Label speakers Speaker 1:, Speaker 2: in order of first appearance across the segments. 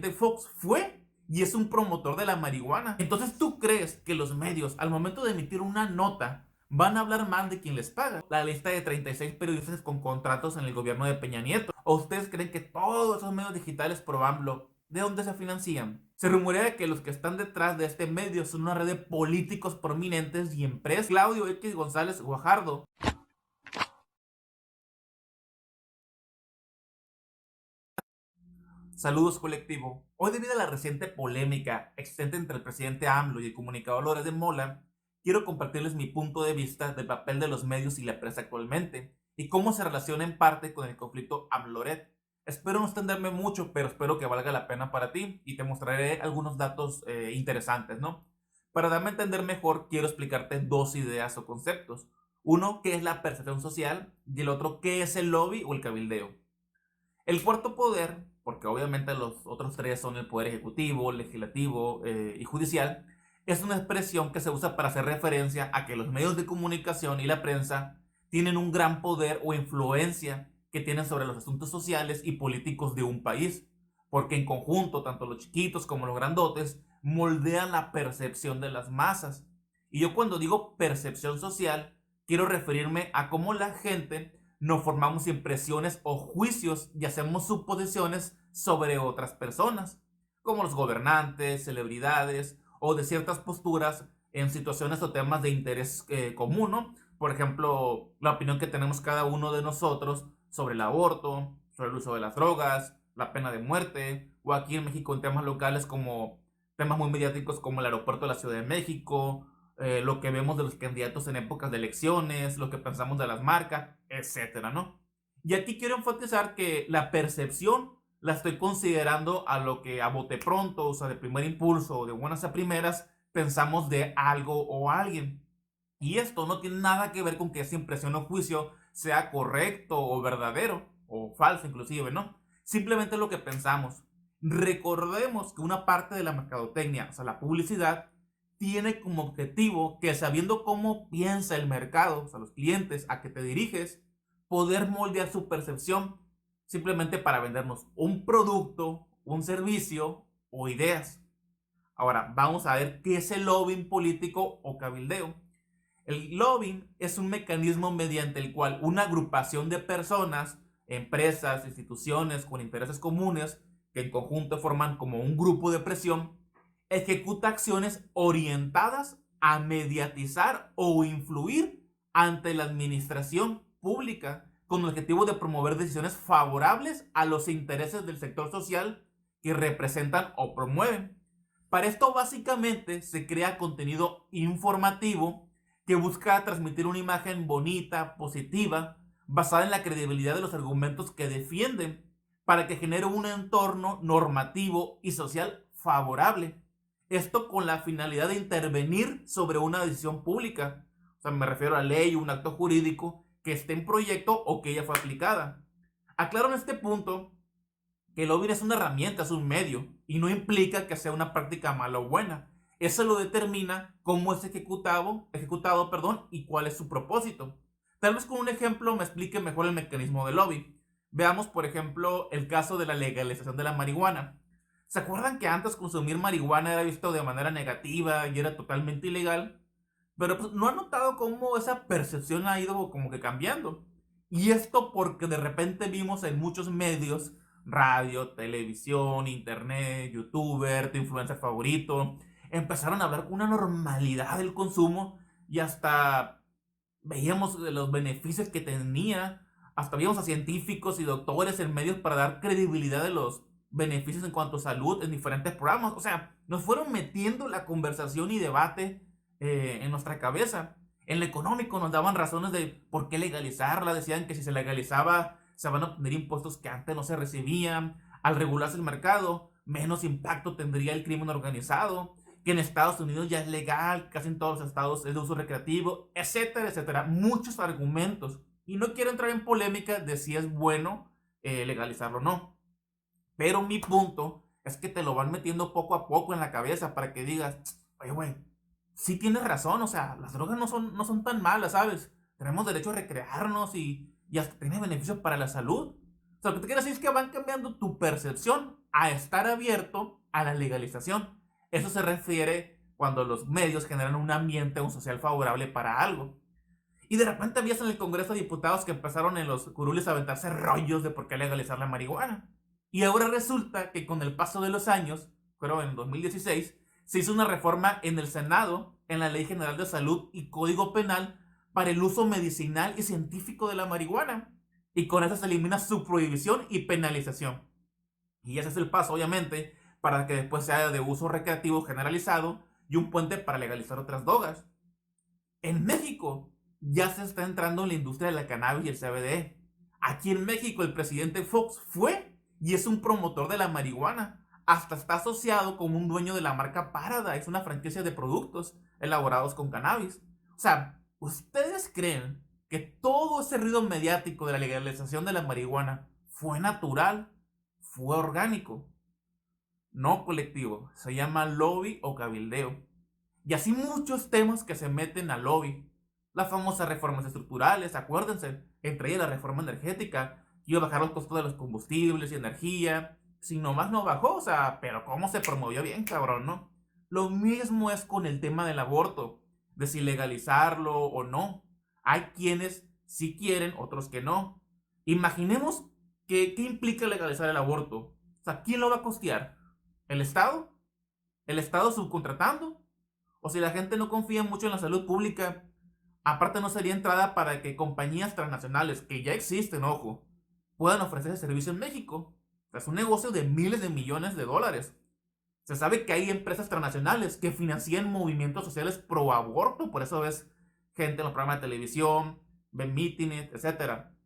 Speaker 1: Vicente Fox fue y es un promotor de la marihuana. Entonces, ¿tú crees que los medios, al momento de emitir una nota, van a hablar mal de quien les paga? La lista de 36 periodistas con contratos en el gobierno de Peña Nieto. ¿O ustedes creen que todos esos medios digitales pro AMLO, de dónde se financian? Se rumorea que los que están detrás de este medio son una red de políticos prominentes y empresas. Claudio X González Guajardo. Saludos, colectivo. Hoy, debido a la reciente polémica existente entre el presidente AMLO y el comunicador Loret de Mola, quiero compartirles mi punto de vista del papel de los medios y la prensa actualmente y cómo se relaciona en parte con el conflicto AMLO-Loret. Espero no extenderme mucho, pero espero que valga la pena para ti y te mostraré algunos datos interesantes, ¿no? Para darme a entender mejor, quiero explicarte dos ideas o conceptos. Uno, qué es la percepción social, y el otro, qué es el lobby o el cabildeo. El cuarto poder, porque obviamente los otros tres son el poder ejecutivo, legislativo y judicial, es una expresión que se usa para hacer referencia a que los medios de comunicación y la prensa tienen un gran poder o influencia que tienen sobre los asuntos sociales y políticos de un país, porque en conjunto, tanto los chiquitos como los grandotes moldean la percepción de las masas. Y yo, cuando digo percepción social, quiero referirme a cómo la gente nos formamos impresiones o juicios y hacemos suposiciones sobre otras personas, como los gobernantes, celebridades o de ciertas posturas en situaciones o temas de interés común, ¿no? Por ejemplo, la opinión que tenemos cada uno de nosotros sobre el aborto, sobre el uso de las drogas, la pena de muerte, o aquí en México en temas locales como temas muy mediáticos como el aeropuerto de la Ciudad de México, lo que vemos de los candidatos en épocas de elecciones, lo que pensamos de las marcas, etcétera, ¿no? Y aquí quiero enfatizar que la percepción la estoy considerando a lo que a bote pronto, o sea, de primer impulso o de buenas a primeras, pensamos de algo o alguien. Y esto no tiene nada que ver con que esa impresión o juicio sea correcto o verdadero, o falso inclusive, ¿no? Simplemente lo que pensamos. Recordemos que una parte de la mercadotecnia, o sea, la publicidad, tiene como objetivo que, sabiendo cómo piensa el mercado, o sea, los clientes a que te diriges, poder moldear su percepción simplemente para vendernos un producto, un servicio o ideas. Ahora, vamos a ver qué es el lobbying político o cabildeo. El lobbying es un mecanismo mediante el cual una agrupación de personas, empresas, instituciones con intereses comunes, que en conjunto forman como un grupo de presión, ejecuta acciones orientadas a mediatizar o influir ante la administración pública con el objetivo de promover decisiones favorables a los intereses del sector social que representan o promueven. Para esto, básicamente se crea contenido informativo que busca transmitir una imagen bonita, positiva, basada en la credibilidad de los argumentos que defienden, para que genere un entorno normativo y social favorable. Esto con la finalidad de intervenir sobre una decisión pública. O sea, me refiero a ley, un acto jurídico que esté en proyecto o que ya fue aplicada. Aclaro en este punto que el lobbying es una herramienta, es un medio, y no implica que sea una práctica mala o buena. Eso lo determina cómo es ejecutado, perdón, y cuál es su propósito. Tal vez con un ejemplo me explique mejor el mecanismo del lobby. Veamos, por ejemplo, el caso de la legalización de la marihuana. ¿Se acuerdan que antes consumir marihuana era visto de manera negativa y era totalmente ilegal? Pero pues, no han notado cómo esa percepción ha ido como que cambiando. Y esto porque de repente vimos en muchos medios, radio, televisión, internet, youtuber, tu influencer favorito, empezaron a hablar con una normalidad del consumo y hasta veíamos los beneficios que tenía, hasta veíamos a científicos y doctores en medios para dar credibilidad de los beneficios en cuanto a salud en diferentes programas. O sea, nos fueron metiendo la conversación y debate en nuestra cabeza. En lo económico nos daban razones de por qué legalizarla. Decían que si se legalizaba se van a obtener impuestos que antes no se recibían. Al regularse el mercado, menos impacto tendría el crimen organizado. Que en Estados Unidos ya es legal, casi en todos los estados es de uso recreativo, etcétera, etcétera. Muchos argumentos. Y no quiero entrar en polémica de si es bueno legalizarlo o no. Pero mi punto es que te lo van metiendo poco a poco en la cabeza para que digas, oye, güey, sí tienes razón, o sea, las drogas no son tan malas, ¿sabes? Tenemos derecho a recrearnos y hasta tiene beneficios para la salud. O sea, lo que te quiero decir es que van cambiando tu percepción a estar abierto a la legalización. Eso se refiere cuando los medios generan un ambiente o social favorable para algo. Y de repente habías en el Congreso de Diputados que empezaron en los curules a aventarse rollos de por qué legalizar la marihuana. Y ahora resulta que con el paso de los años, creo en 2016, se hizo una reforma en el Senado, en la Ley General de Salud y Código Penal para el uso medicinal y científico de la marihuana. Y con eso se elimina su prohibición y penalización. Y ese es el paso, obviamente, para que después sea de uso recreativo generalizado y un puente para legalizar otras drogas. En México ya se está entrando en la industria de la cannabis y el CBD. Aquí en México el presidente Fox fue y es un promotor de la marihuana. Hasta está asociado con un dueño de la marca Paradise, una franquicia de productos elaborados con cannabis. O sea, ¿ustedes creen que todo ese ruido mediático de la legalización de la marihuana fue natural? ¿Fue orgánico? No, colectivo. Se llama lobby o cabildeo. Y así muchos temas que se meten al lobby. Las famosas reformas estructurales, acuérdense, entre ellas la reforma energética, que iba a bajar los costos de los combustibles y energía. Si nomás no bajó, o sea, pero cómo se promovió bien, cabrón, ¿no? Lo mismo es con el tema del aborto, de si legalizarlo o no. Hay quienes sí quieren, otros que no. Imaginemos que, ¿qué implica legalizar el aborto? O sea, ¿quién lo va a costear? ¿El Estado? ¿El Estado subcontratando? O si la gente no confía mucho en la salud pública, aparte no sería entrada para que compañías transnacionales, que ya existen, ojo, puedan ofrecer ese servicio en México. O sea, es un negocio de miles de millones de dólares. Se sabe que hay empresas transnacionales que financian movimientos sociales pro aborto, por eso ves gente en los programas de televisión, ven mítines, etcétera.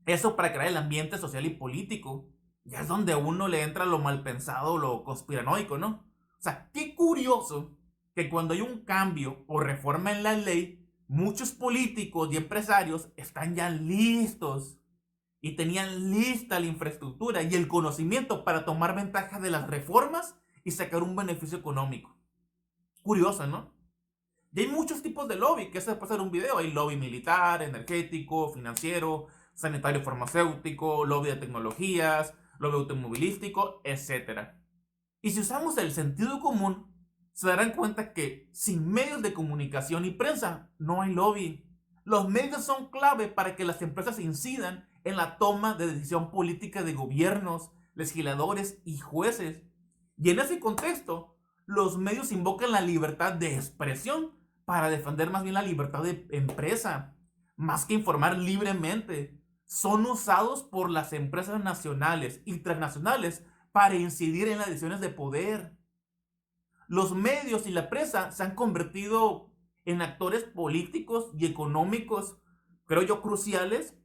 Speaker 1: Eso para crear el ambiente social y político. Ya es donde a uno le entra lo mal pensado, lo conspiranoico, ¿no? O sea, qué curioso que cuando hay un cambio o reforma en la ley, muchos políticos y empresarios están ya listos y tenían lista la infraestructura y el conocimiento para tomar ventaja de las reformas y sacar un beneficio económico. Curioso, ¿no? Y hay muchos tipos de lobby, que se puede hacer un video. Hay lobby militar, energético, financiero, sanitario farmacéutico, lobby de tecnologías, lobby automovilístico, etcétera. Y si usamos el sentido común, se darán cuenta que sin medios de comunicación y prensa no hay lobby. Los medios son clave para que las empresas incidan en la toma de decisión política de gobiernos, legisladores y jueces. Y en ese contexto, los medios invocan la libertad de expresión para defender más bien la libertad de empresa, más que informar libremente. Son usados por las empresas nacionales y transnacionales para incidir en las decisiones de poder. Los medios y la prensa se han convertido en actores políticos y económicos, creo yo, cruciales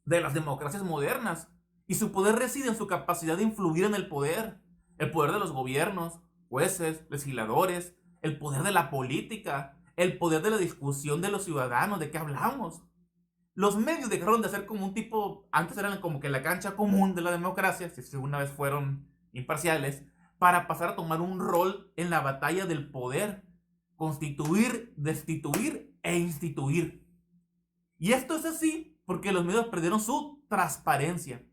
Speaker 1: de las democracias modernas. Y su poder reside en su capacidad de influir en el poder de los gobiernos, jueces, legisladores, el poder de la política, el poder de la discusión de los ciudadanos, ¿de qué hablamos? Los medios dejaron de ser como un tipo, antes eran como que la cancha común de la democracia, si alguna vez fueron imparciales, para pasar a tomar un rol en la batalla del poder, constituir, destituir e instituir. Y esto es así porque los medios perdieron su transparencia,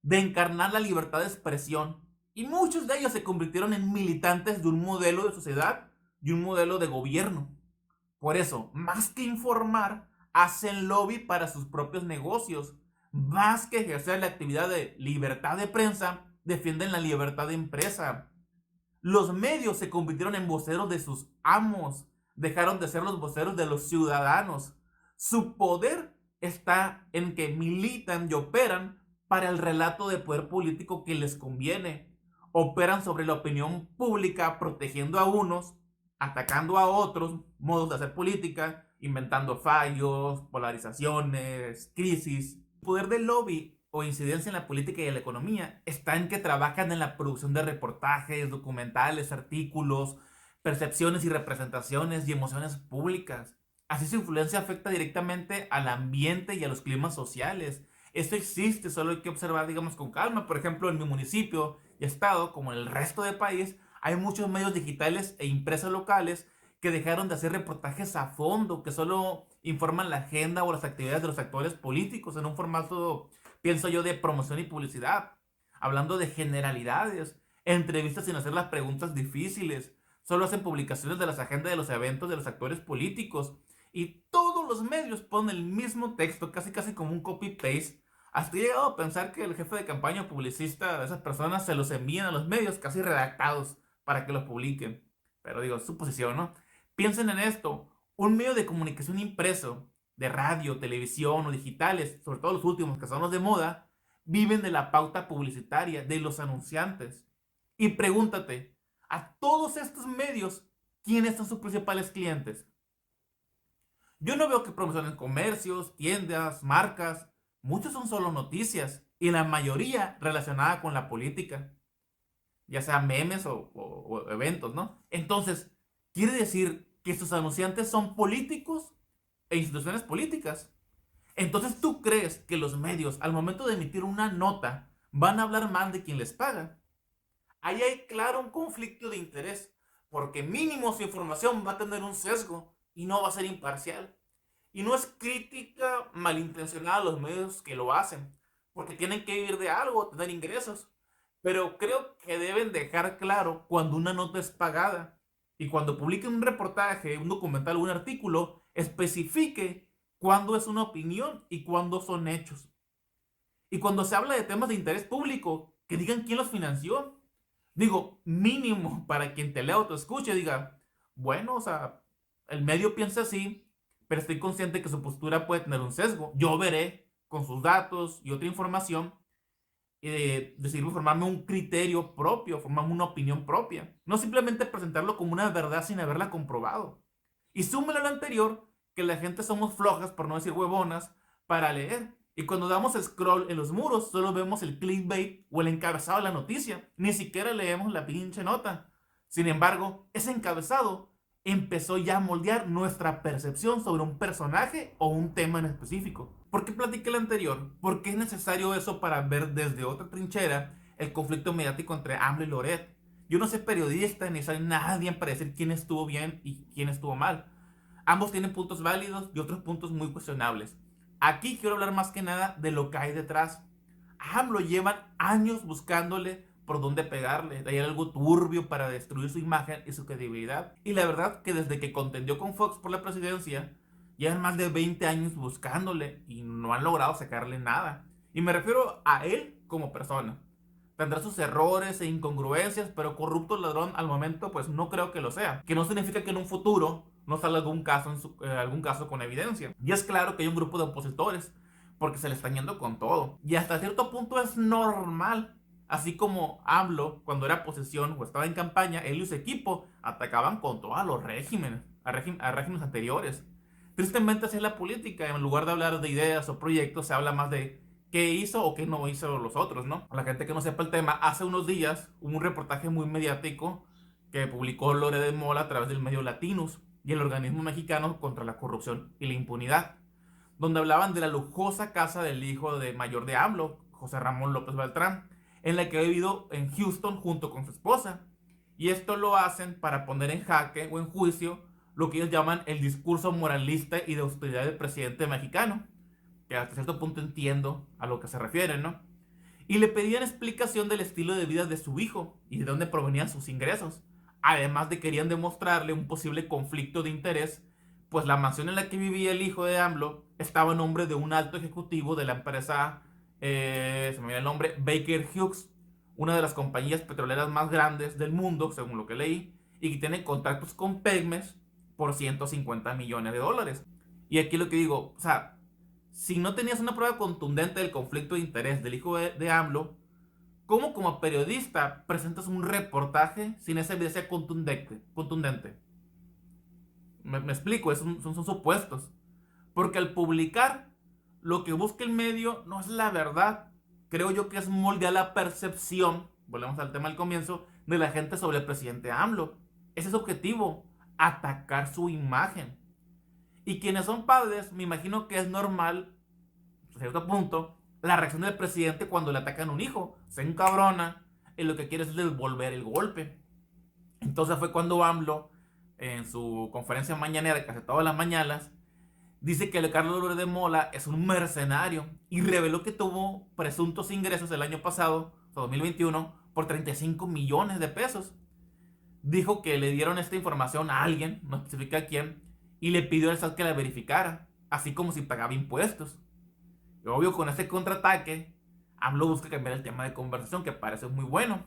Speaker 1: de encarnar la libertad de expresión, y muchos de ellos se convirtieron en militantes de un modelo de sociedad y un modelo de gobierno. Por eso, más que informar, hacen lobby para sus propios negocios. Más que ejercer la actividad de libertad de prensa, defienden la libertad de empresa. Los medios se convirtieron en voceros de sus amos. Dejaron de ser los voceros de los ciudadanos. Su poder está en que militan y operan para el relato de poder político que les conviene. Operan sobre la opinión pública, protegiendo a unos, atacando a otros, modos de hacer política, inventando fallos, polarizaciones, crisis. El poder del lobby o incidencia en la política y en la economía está en que trabajan en la producción de reportajes, documentales, artículos, percepciones y representaciones y emociones públicas. Así su influencia afecta directamente al ambiente y a los climas sociales. Esto existe, solo hay que observar, digamos, con calma. Por ejemplo, en mi municipio y estado, como en el resto del país, hay muchos medios digitales e impresos locales que dejaron de hacer reportajes a fondo, que solo informan la agenda o las actividades de los actores políticos en un formato Pienso yo de promoción y publicidad, hablando de generalidades, entrevistas sin hacer las preguntas difíciles, solo hacen publicaciones de las agendas de los eventos de los actores políticos y todos los medios ponen el mismo texto, casi casi como un copy-paste. Hasta he llegado a pensar que el jefe de campaña o publicista de esas personas se los envían a los medios casi redactados para que los publiquen. Pero digo, es su posición, ¿no? Piensen en esto, un medio de comunicación impreso, de radio, televisión o digitales, sobre todo los últimos que son los de moda, viven de la pauta publicitaria, de los anunciantes. Y pregúntate, a todos estos medios, ¿quiénes son sus principales clientes? Yo no veo que promocionen comercios, tiendas, marcas. Muchos son solo noticias y la mayoría relacionada con la política, ya sea memes o eventos, ¿no? Entonces, quiere decir que sus anunciantes son políticos e instituciones políticas. Entonces, ¿tú crees que los medios, al momento de emitir una nota, van a hablar mal de quien les paga? Ahí hay claro un conflicto de interés, porque mínimo su información va a tener un sesgo y no va a ser imparcial. Y no es crítica malintencionada a los medios que lo hacen, porque tienen que vivir de algo, tener ingresos. Pero creo que deben dejar claro cuando una nota es pagada y cuando publiquen un reportaje, un documental o un artículo, especifique cuándo es una opinión y cuándo son hechos. Y cuando se habla de temas de interés público, que digan quién los financió. Digo, mínimo para quien te lea o te escuche, diga, bueno, o sea, el medio piensa así, pero estoy consciente que su postura puede tener un sesgo. Yo veré con sus datos y otra información y decidir formarme un criterio propio, formarme una opinión propia. No simplemente presentarlo como una verdad sin haberla comprobado. Y súmelo a lo anterior, que la gente somos flojas, por no decir huevonas, para leer. Y cuando damos scroll en los muros, solo vemos el clickbait o el encabezado de la noticia. Ni siquiera leemos la pinche nota. Sin embargo, ese encabezado empezó ya a moldear nuestra percepción sobre un personaje o un tema en específico. ¿Por qué platiqué el anterior? Porque es necesario eso para ver desde otra trinchera el conflicto mediático entre AMLO y Loret. Yo no soy periodista ni soy nadie para decir quién estuvo bien y quién estuvo mal. Ambos tienen puntos válidos y otros puntos muy cuestionables. Aquí quiero hablar más que nada de lo que hay detrás. A AMLO llevan años buscándole por dónde pegarle. Hay algo turbio para destruir su imagen y su credibilidad. Y la verdad que desde que contendió con Fox por la presidencia, llevan más de 20 años buscándole y no han logrado sacarle nada. Y me refiero a él como persona. Tendrá sus errores e incongruencias, pero corrupto ladrón al momento pues no creo que lo sea. Que no significa que en un futuro no salga algún caso con evidencia. Y es claro que hay un grupo de opositores, porque se le están yendo con todo. Y hasta cierto punto es normal. Así como AMLO, cuando era oposición o estaba en campaña, él y su equipo atacaban con todos los regímenes, a regímenes anteriores. Tristemente así es la política. En lugar de hablar de ideas o proyectos, se habla más de qué hizo o qué no hizo los otros, ¿no? A la gente que no sepa el tema, hace unos días hubo un reportaje muy mediático que publicó Lore de Mola a través del medio Latinos y el organismo mexicano contra la corrupción y la impunidad, donde hablaban de la lujosa casa del hijo de mayor de AMLO, José Ramón López Beltrán, en la que ha vivido en Houston junto con su esposa. Y esto lo hacen para poner en jaque o en juicio lo que ellos llaman el discurso moralista y de austeridad del presidente mexicano, que hasta cierto punto entiendo a lo que se refieren, ¿no? Y le pedían explicación del estilo de vida de su hijo y de dónde provenían sus ingresos. Además de querían demostrarle un posible conflicto de interés, pues la mansión en la que vivía el hijo de AMLO estaba a nombre de un alto ejecutivo de la empresa, se me olvidó el nombre, Baker Hughes, una de las compañías petroleras más grandes del mundo, según lo que leí, y que tiene contactos con Pemex por 150 millones de dólares. Y aquí lo que digo, o sea, si no tenías una prueba contundente del conflicto de interés del hijo de AMLO, ¿cómo como periodista presentas un reportaje sin esa evidencia contundente? Me explico, son supuestos. Porque al publicar, lo que busca el medio no es la verdad. Creo yo que es moldear la percepción, volvemos al tema al comienzo, de la gente sobre el presidente AMLO. Ese es su objetivo, atacar su imagen. Y quienes son padres, me imagino que es normal, a cierto punto, la reacción del presidente cuando le atacan a un hijo. Se encabrona y lo que quiere es devolver el golpe. Entonces fue cuando AMLO, en su conferencia mañanera que hace todas las mañanas, Dice que Carlos Loret de Mola es un mercenario y reveló que tuvo presuntos ingresos el año pasado, o sea, 2021, por 35 millones de pesos. Dijo que le dieron esta información a alguien, no especifica a quién, y le pidió al SAT que la verificara, así como si pagaba impuestos. Y obvio, con este contraataque, AMLO busca cambiar el tema de conversación, que parece muy bueno.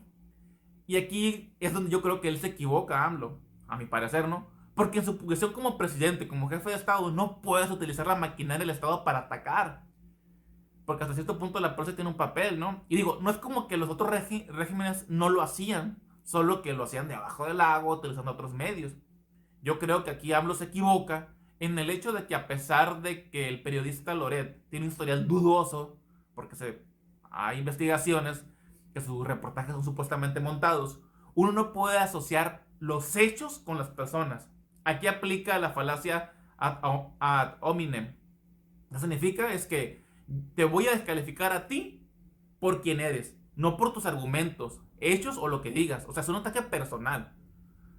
Speaker 1: Y aquí es donde yo creo que él se equivoca, AMLO, a mi parecer, ¿no? Porque en su posición como presidente, como jefe de Estado, no puedes utilizar la maquinaria del Estado para atacar. Porque hasta cierto punto la prensa tiene un papel, ¿no? Y digo, no es como que los otros regímenes no lo hacían, solo que lo hacían de abajo del agua, utilizando otros medios. Yo creo que aquí AMLO se equivoca en el hecho de que, a pesar de que el periodista Loret tiene un historial dudoso, porque hay investigaciones que sus reportajes son supuestamente montados, uno no puede asociar los hechos con las personas. Aquí aplica la falacia ad hominem. ¿Qué significa? Es que te voy a descalificar a ti por quien eres, no por tus argumentos, hechos o lo que digas. O sea, es un ataque personal.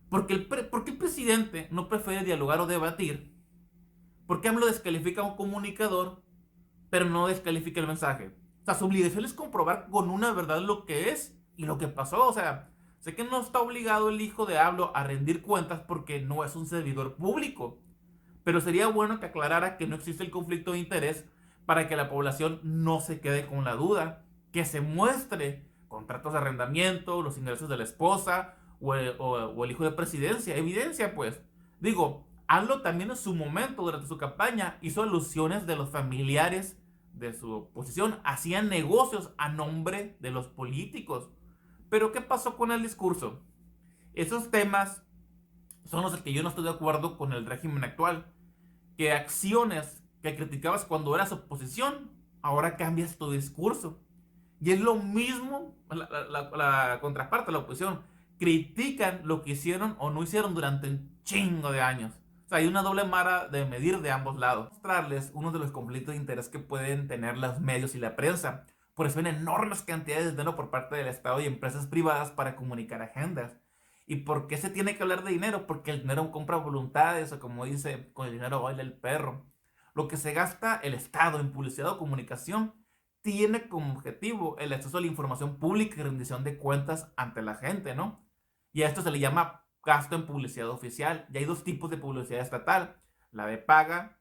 Speaker 1: ¿Por qué el presidente no prefiere dialogar o debatir? ¿Por qué AMLO descalifica a un comunicador, pero no descalifica el mensaje? O sea, su obligación es comprobar con una verdad lo que es y lo que pasó. O sea, sé que no está obligado el hijo de AMLO a rendir cuentas porque no es un servidor público. Pero sería bueno que aclarara que no existe el conflicto de interés para que la población no se quede con la duda, que se muestre contratos de arrendamiento, los ingresos de la esposa o el hijo de presidencia, evidencia pues. Digo, AMLO también en su momento, durante su campaña, hizo alusiones de los familiares de su oposición, hacían negocios a nombre de los políticos. Pero ¿qué pasó con el discurso? Esos temas son los que yo no estoy de acuerdo con el régimen actual, que acciones que criticabas cuando eras oposición, ahora cambias tu discurso. Y es lo mismo la contraparte, la oposición. Critican lo que hicieron o no hicieron durante un chingo de años. O sea, hay una doble vara de medir de ambos lados. Mostrarles uno de los conflictos de interés que pueden tener los medios y la prensa. Por eso hay enormes cantidades de dinero por parte del Estado y empresas privadas para comunicar agendas. ¿Y por qué se tiene que hablar de dinero? Porque el dinero compra voluntades, o como dice, con el dinero baila el perro. Lo que se gasta el Estado en publicidad o comunicación tiene como objetivo el acceso a la información pública y rendición de cuentas ante la gente, ¿no? Y a esto se le llama gasto en publicidad oficial. Y hay dos tipos de publicidad estatal, la de paga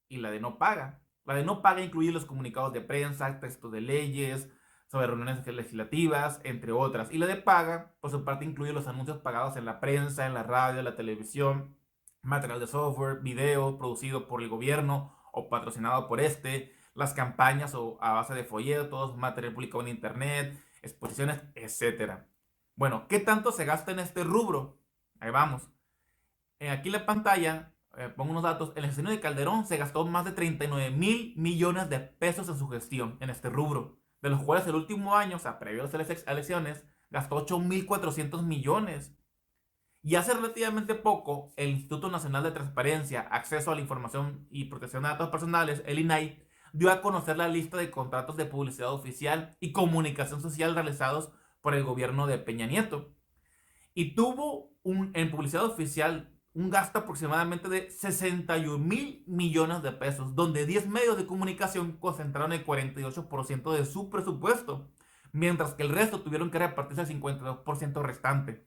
Speaker 1: y la de no paga. La de no paga incluye los comunicados de prensa, textos de leyes, sobre reuniones legislativas, entre otras. Y la de paga, por su parte, incluye los anuncios pagados en la prensa, en la radio, en la televisión, material de software, video producido por el gobierno o patrocinado por este, las campañas o a base de folletos, material publicado en internet, exposiciones, etcétera. Bueno, ¿qué tanto se gasta en este rubro? Ahí vamos. Aquí en la pantalla pongo unos datos. En el sexenio de Calderón se gastó más de 39 mil millones de pesos en su gestión en este rubro, de los cuales el último año, o sea, previo a las elecciones, gastó 8.400 millones. Y hace relativamente poco, el Instituto Nacional de Transparencia, Acceso a la Información y Protección de Datos Personales, el INAI, dio a conocer la lista de contratos de publicidad oficial y comunicación social realizados por el gobierno de Peña Nieto. Y tuvo en publicidad oficial un gasto aproximadamente de 61 mil millones de pesos, donde 10 medios de comunicación concentraron el 48% de su presupuesto, mientras que el resto tuvieron que repartirse el 52% restante.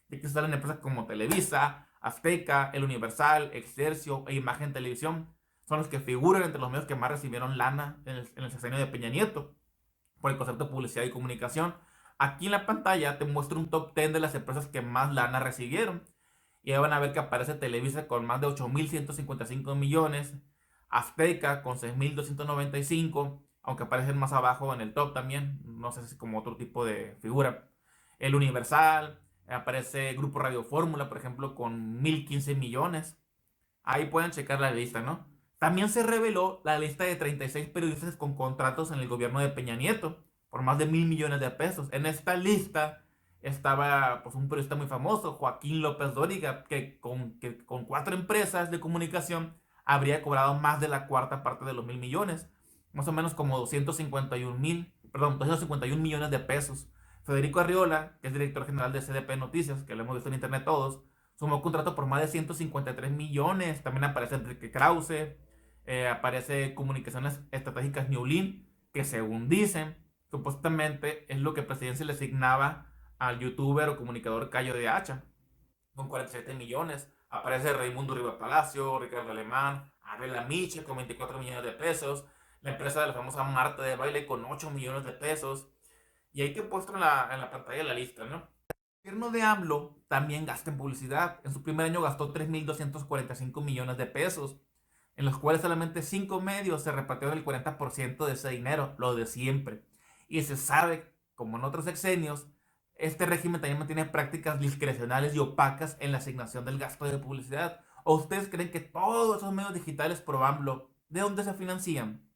Speaker 1: Y aquí salen empresas como Televisa, Azteca, El Universal, Excelsior e Imagen Televisión. Son los que figuran entre los medios que más recibieron lana en el sexenio de Peña Nieto por el concepto de publicidad y comunicación. Aquí en la pantalla te muestro un top 10 de las empresas que más lana recibieron. Y ahí van a ver que aparece Televisa con más de 8.155 millones, Azteca con 6.295, aunque aparecen más abajo en el top también, no sé si como otro tipo de figura. El Universal, aparece Grupo Radio Fórmula, por ejemplo, con 1.015 millones. Ahí pueden checar la lista, ¿no? También se reveló la lista de 36 periodistas con contratos en el gobierno de Peña Nieto por más de 1.000 millones de pesos. En esta lista estaba pues un periodista muy famoso, Joaquín López Dóriga, que con 4 empresas de comunicación habría cobrado más de la cuarta parte de los 1.000 millones, más o menos como 251 millones de pesos. Federico Arriola, que es director general de CDP Noticias, que lo hemos visto en internet todos, sumó contrato por más de 153 millones. También aparece Enrique Krause, aparece Comunicaciones Estratégicas Neulin, que según dicen, supuestamente es lo que Presidencia le asignaba al youtuber o comunicador Cayo de Hacha, con 47 millones. Aparece Raimundo Riva Palacio, Ricardo Alemán, Abel Miche con 24 millones de pesos, la empresa de la famosa Marta de Baile con 8 millones de pesos. Y ahí te he puesto en la pantalla la lista, ¿no? El gobierno de AMLO también gasta en publicidad. En su primer año gastó 3.245 millones de pesos, en los cuales solamente 5 medios se repartieron el 40% de ese dinero, lo de siempre. Y se sabe, como en otros sexenios, este régimen también mantiene prácticas discrecionales y opacas en la asignación del gasto de publicidad. ¿O ustedes creen que todos esos medios digitales pro AMLO, de dónde se financian?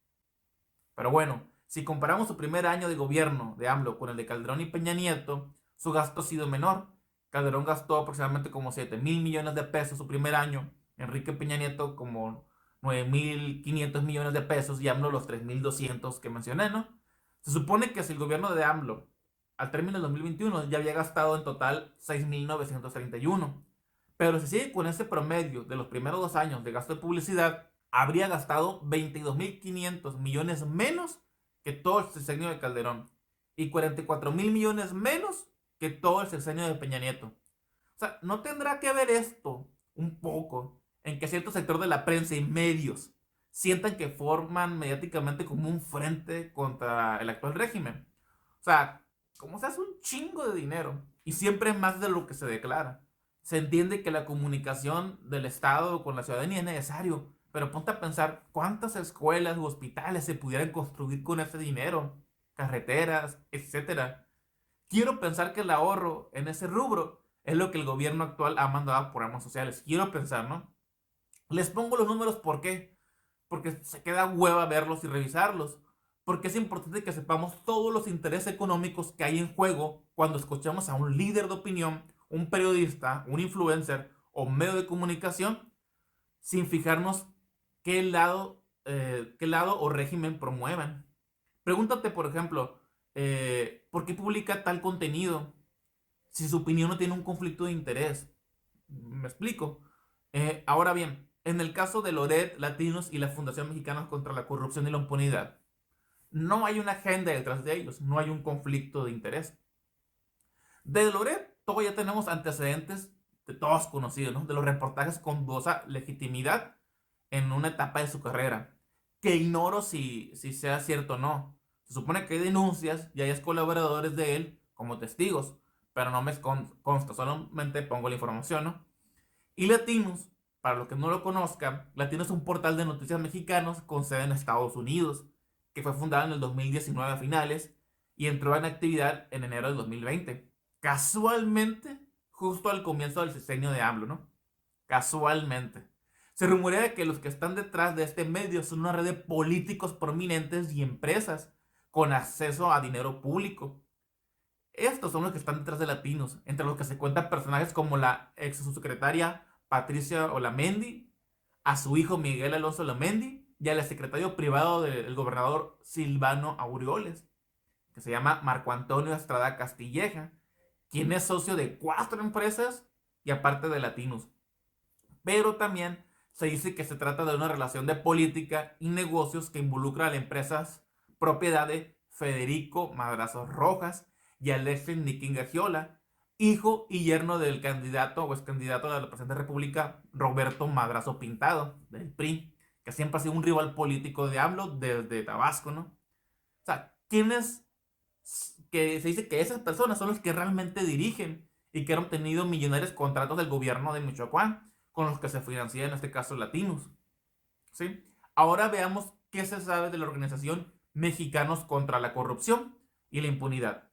Speaker 1: Pero bueno, si comparamos su primer año de gobierno de AMLO con el de Calderón y Peña Nieto, su gasto ha sido menor. Calderón gastó aproximadamente como 7.000 millones de pesos su primer año, Enrique Peña Nieto como 9.500 millones de pesos y AMLO los 3.200 que mencioné, ¿no? Se supone que si el gobierno de AMLO al término del 2021 ya había gastado en total 6.931, pero si sigue con ese promedio de los primeros 2 años de gasto de publicidad, habría gastado 22.500 millones menos que todo el sexenio de Calderón y 44.000 millones menos que todo el sexenio de Peña Nieto. O sea, ¿no tendrá que ver esto un poco en que cierto sector de la prensa y medios sientan que forman mediáticamente como un frente contra el actual régimen? O sea, como se hace un chingo de dinero y siempre es más de lo que se declara. Se entiende que la comunicación del Estado con la ciudadanía es necesario, pero ponte a pensar cuántas escuelas u hospitales se pudieran construir con ese dinero, carreteras, etcétera. Quiero pensar que el ahorro en ese rubro es lo que el gobierno actual ha mandado a programas sociales. Quiero pensar, ¿no? Les pongo los números, ¿por qué? Porque se queda hueva verlos y revisarlos. Porque es importante que sepamos todos los intereses económicos que hay en juego cuando escuchamos a un líder de opinión, un periodista, un influencer o medio de comunicación, sin fijarnos qué lado o régimen promuevan. Pregúntate, por ejemplo, ¿por qué publica tal contenido si su opinión no tiene un conflicto de interés? ¿Me explico? Ahora bien, en el caso de Loret, Latinos y la Fundación Mexicana contra la Corrupción y la Impunidad, no hay una agenda detrás de ellos, no hay un conflicto de interés. De Loret, todos ya tenemos antecedentes de todos conocidos, ¿no? De los reportajes con dudosa legitimidad en una etapa de su carrera, que ignoro si sea cierto o no. Se supone que hay denuncias y hay colaboradores de él como testigos, pero no me consta, solamente pongo la información, ¿no? Y Latinos, para los que no lo conozcan, Latinos es un portal de noticias mexicanos con sede en Estados Unidos, que fue fundado en el 2019 a finales y entró en actividad en enero del 2020. Casualmente, justo al comienzo del sexenio de AMLO, ¿no? Casualmente. Se rumorea que los que están detrás de este medio son una red de políticos prominentes y empresas con acceso a dinero público. Estos son los que están detrás de Latinos, entre los que se cuentan personajes como la ex subsecretaria Patricia Olamendi, a su hijo Miguel Alonso Olamendi y al secretario privado del gobernador Silvano Aureoles, que se llama Marco Antonio Estrada Castilleja, quien es socio de 4 empresas y aparte de Latinos. Pero también se dice que se trata de una relación de política y negocios que involucra a las empresas propiedad de Federico Madrazo Rojas y Alexis Nikinga Giola, hijo y yerno del candidato o ex candidato a la presidencia de la República, Roberto Madrazo Pintado, del PRI, que siempre ha sido un rival político de AMLO desde Tabasco, ¿no? O sea, ¿quiénes que se dice que esas personas son los que realmente dirigen y que han obtenido millonarios contratos del gobierno de Michoacán, con los que se financia en este caso Latinos? ¿Sí? Ahora veamos qué se sabe de la organización Mexicanos contra la Corrupción y la Impunidad.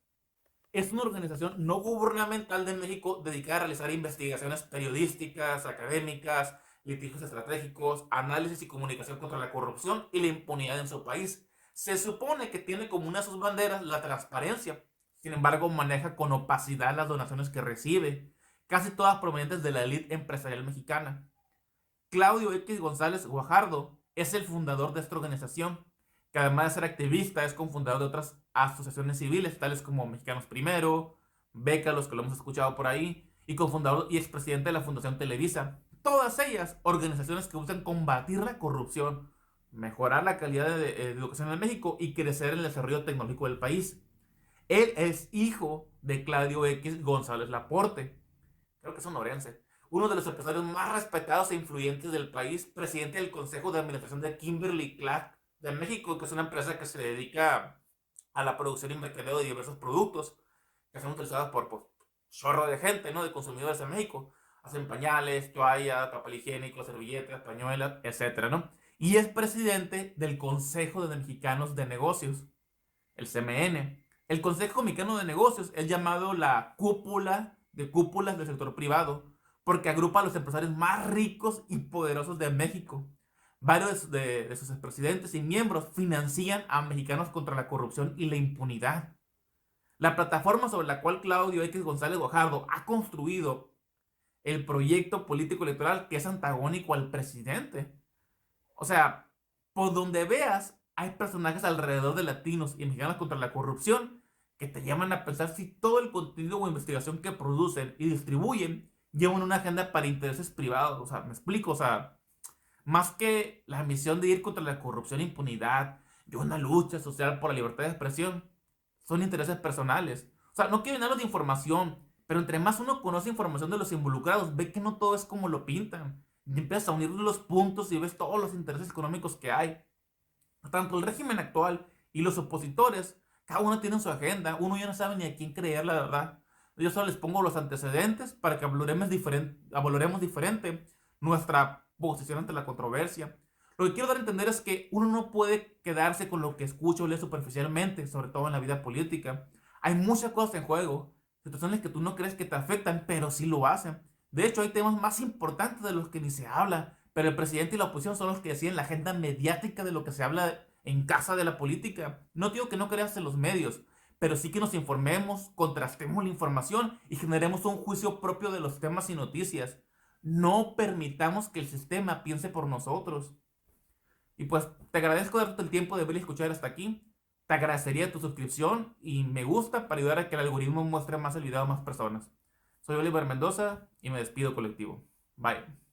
Speaker 1: Es una organización no gubernamental de México dedicada a realizar investigaciones periodísticas, académicas, litigios estratégicos, análisis y comunicación contra la corrupción y la impunidad en su país. Se supone que tiene como una de sus banderas la transparencia. Sin embargo, maneja con opacidad las donaciones que recibe, casi todas provenientes de la élite empresarial mexicana. Claudio X González Guajardo es el fundador de esta organización, que además de ser activista es cofundador de otras asociaciones civiles, tales como Mexicanos Primero, Beca, los que lo hemos escuchado por ahí, y cofundador y expresidente de la Fundación Televisa. Todas ellas organizaciones que buscan combatir la corrupción. mejorar la calidad de educación en México y crecer en el desarrollo tecnológico del país. Él es hijo de Claudio X González Laporte, creo que es sonorense, uno de los empresarios más respetados e influyentes del país, presidente del Consejo de Administración de Kimberly-Clark de México, que es una empresa que se dedica a la producción y mercadeo de diversos productos que son utilizados por pues, chorro de gente, ¿no? De consumidores en México. Hacen pañales, toallas, papel higiénico, servilletas, pañuelas, etcétera, ¿no? Y es presidente del Consejo de Mexicanos de Negocios, el CMN. El Consejo Mexicano de Negocios es llamado la cúpula de cúpulas del sector privado, porque agrupa a los empresarios más ricos y poderosos de México. Varios de sus presidentes y miembros financian a mexicanos contra la corrupción y la impunidad. La plataforma sobre la cual Claudio X González Guajardo ha construido el proyecto político electoral que es antagónico al presidente. O sea, por donde veas, hay personajes alrededor de latinos y mexicanos contra la corrupción que te llaman a pensar si todo el contenido o investigación que producen y distribuyen llevan una agenda para intereses privados. O sea, me explico, o sea, más que la misión de ir contra la corrupción e impunidad y una lucha social por la libertad de expresión, son intereses personales. O sea, no quiero llenarlos de información, pero entre más uno conoce información de los involucrados, ve que no todo es como lo pintan. Y empiezas a unir los puntos y ves todos los intereses económicos que hay. Tanto el régimen actual y los opositores, cada uno tiene su agenda, uno ya no sabe ni a quién creer la verdad. Yo solo les pongo los antecedentes para que valoremos diferente nuestra posición ante la controversia. Lo que quiero dar a entender es que uno no puede quedarse con lo que escucha o lee superficialmente, sobre todo en la vida política. Hay muchas cosas en juego, situaciones que tú no crees que te afectan, pero sí lo hacen. De hecho, hay temas más importantes de los que ni se habla, pero el presidente y la oposición son los que deciden la agenda mediática de lo que se habla en casa de la política. No digo que no creas en los medios, pero sí que nos informemos, contrastemos la información y generemos un juicio propio de los temas y noticias. No permitamos que el sistema piense por nosotros. Y pues te agradezco darte el tiempo de ver y escuchar hasta aquí. Te agradecería tu suscripción y me gusta para ayudar a que el algoritmo muestre más el video a más personas. Soy Oliver Mendoza y me despido colectivo. Bye.